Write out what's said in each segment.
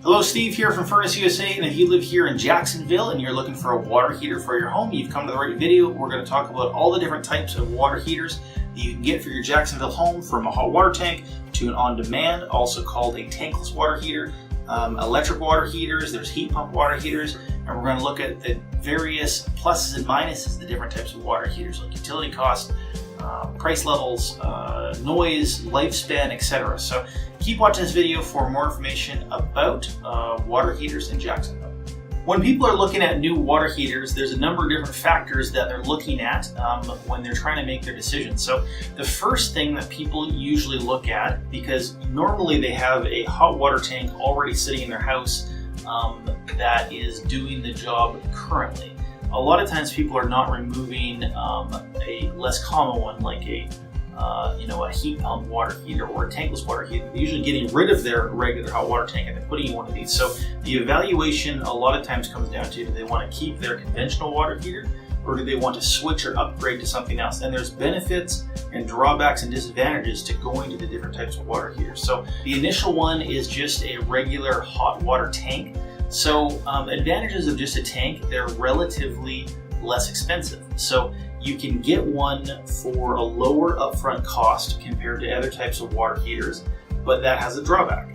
Hello, Steve here from FurnaceUSA, and if you live here in Jacksonville and you're looking for a water heater for your home, you've come to the right video. We're going to talk about all the different types of water heaters that you can get for your Jacksonville home, from a hot water tank to an on-demand, also called a tankless water heater, electric water heaters, there's heat pump water heaters, and we're going to look at the various pluses and minuses of the different types of water heaters, like utility cost, price levels, noise, lifespan, etc. So keep watching this video for more information about water heaters in Jacksonville. When people are looking at new water heaters, there's a number of different factors that they're looking at when they're trying to make their decisions. So the first thing that people usually look at, because normally they have a hot water tank already sitting in their house that is doing the job currently. A lot of times people are not removing a less common one, like a heat pump water heater or a tankless water heater. They're usually getting rid of their regular hot water tank and they're putting in one of these. So the evaluation a lot of times comes down to, do they want to keep their conventional water heater, or do they want to switch or upgrade to something else? And there's benefits and drawbacks and disadvantages to going to the different types of water heaters. So the initial one is just a regular hot water tank. So advantages of just a tank, they're relatively less expensive. So you can get one for a lower upfront cost compared to other types of water heaters, but that has a drawback.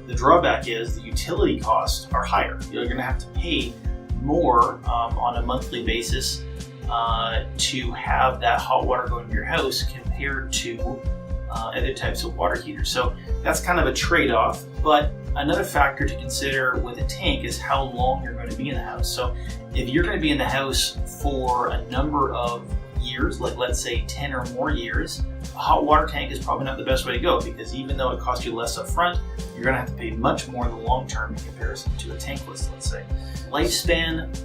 The drawback is the utility costs are higher. You're going to have to pay more on a monthly basis to have that hot water going to your house compared to other types of water heaters. So that's kind of a trade-off. But another factor to consider with a tank is how long you're going to be in the house. So if you're going to be in the house for a number of years, like let's say 10 or more years, a hot water tank is probably not the best way to go, because even though it costs you less up front, you're going to have to pay much more in the long term in comparison to a tankless, let's say. Lifespan,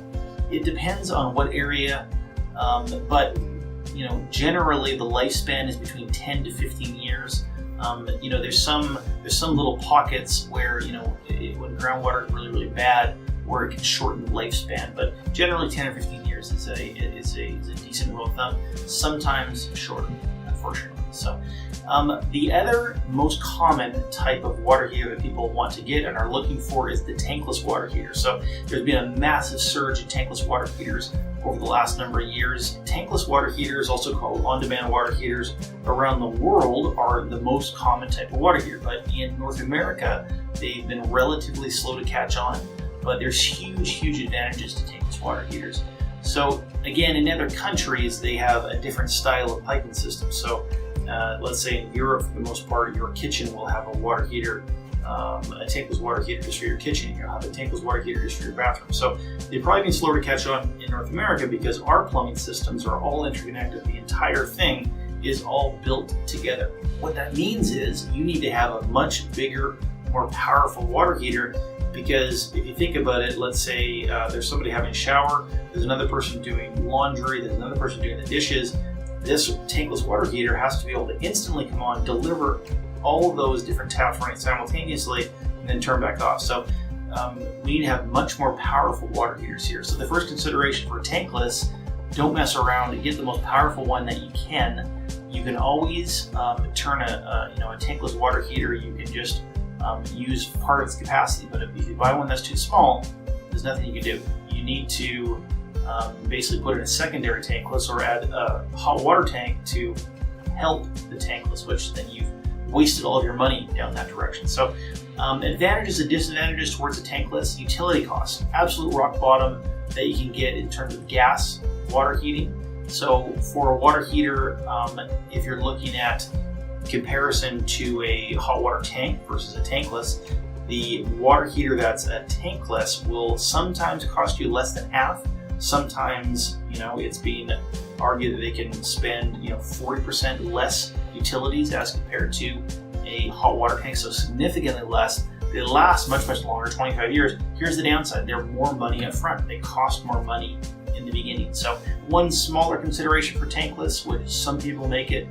it depends on what area, but generally the lifespan is between 10 to 15 years. There's some little pockets where, when groundwater is really, really bad, where it can shorten the lifespan, but generally 10 or 15 years is a decent rule of thumb, sometimes shorter, unfortunately. So the other most common type of water heater that people want to get and are looking for is the tankless water heater. So there's been a massive surge in tankless water heaters over the last number of years. Tankless water heaters, also called on-demand water heaters, around the world are the most common type of water heater, but in North America they've been relatively slow to catch on. But there's huge advantages to tankless water heaters. So again, in other countries, they have a different style of piping system. So let's say in Europe, for the most part, your kitchen will have a water heater, a tankless water heater just for your kitchen. You'll have a tankless water heater just for your bathroom. So they've probably been slow to catch on in North America because our plumbing systems are all interconnected. The entire thing is all built together. What that means is you need to have a much bigger, more powerful water heater. Because if you think about it, let's say there's somebody having a shower, there's another person doing laundry, there's another person doing the dishes. This tankless water heater has to be able to instantly come on, deliver all of those different taps running simultaneously, and then turn back off. So we need to have much more powerful water heaters here. So the first consideration for tankless, don't mess around and get the most powerful one that you can. You can always turn a tankless water heater. You can just use part of its capacity, but if you buy one that's too small, there's nothing you can do. You need to basically put in a secondary tankless or add a hot water tank to help the tankless, which then you've wasted all of your money down that direction. So advantages and disadvantages towards a tankless: utility costs, absolute rock bottom that you can get in terms of gas water heating. So for a water heater, if you're looking at comparison to a hot water tank versus a tankless, the water heater that's a tankless will sometimes cost you less than half. Sometimes, it's being argued that they can spend, 40% less utilities as compared to a hot water tank, so significantly less. They last much longer, 25 years. Here's the downside: they're more money up front. They cost more money in the beginning. So one smaller consideration for tankless, which some people make it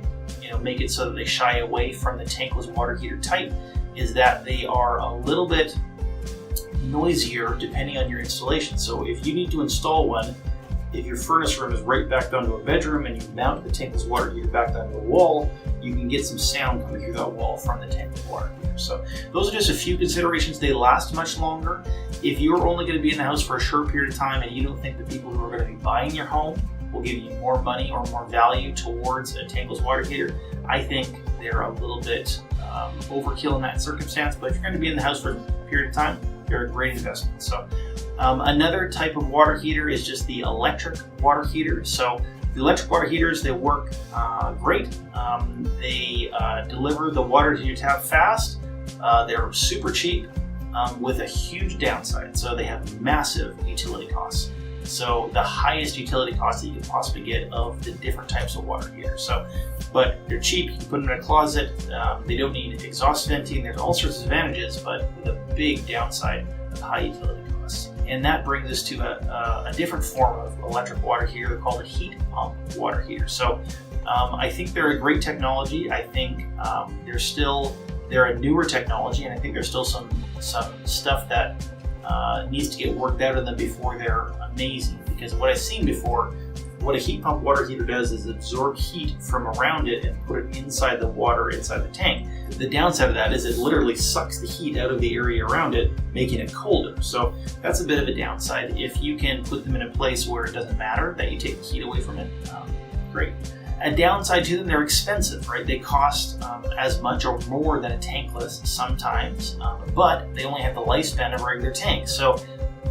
so that they shy away from the tankless water heater type, is that they are a little bit noisier depending on your installation. So if you need to install one if your furnace room is right back down to a bedroom and you mount the tankless water heater back down to a wall, you can get some sound coming through that wall from the tankless water heater. So those are just a few considerations. They last much longer. If you're only going to be in the house for a short period of time and you don't think the people who are going to be buying your home will give you more money or more value towards a tankless water heater, I think they're a little bit overkill in that circumstance. But if you're going to be in the house for a period of time, they're a great investment. So another type of water heater is just the electric water heater. So the electric water heaters, they work great. They deliver the water to your tap fast. They're super cheap with a huge downside. So they have massive utility costs. So the highest utility cost that you can possibly get of the different types of water heaters. So, but they're cheap, you can put them in a closet, they don't need exhaust venting, there's all sorts of advantages, but with a big downside of high utility costs. And that brings us to a different form of electric water heater. They're called a heat pump water heater. So I think they're a great technology. I think they're a newer technology, and I think there's still some stuff that needs to get worked out of them before they're amazing. Because what I've seen before, what a heat pump water heater does is absorb heat from around it and put it inside the water inside the tank. The downside of that is it literally sucks the heat out of the area around it, making it colder. So that's a bit of a downside. If you can put them in a place where it doesn't matter that you take the heat away from it, great. A downside to them, they're expensive, right? They cost as much or more than a tankless sometimes, but they only have the lifespan of a regular tank. So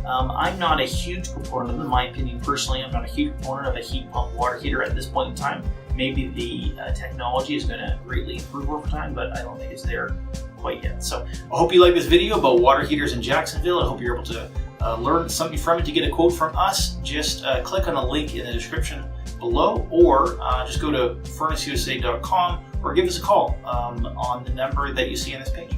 I'm not a huge proponent of them. In my opinion, personally, I'm not a huge proponent of a heat pump water heater at this point in time. Maybe the technology is going to greatly improve over time, but I don't think it's there quite yet. So I hope you like this video about water heaters in Jacksonville. I hope you're able to learn something from it. To get a quote from us, just click on the link in the description below, or just go to FurnaceUSA.com or give us a call on the number that you see on this page.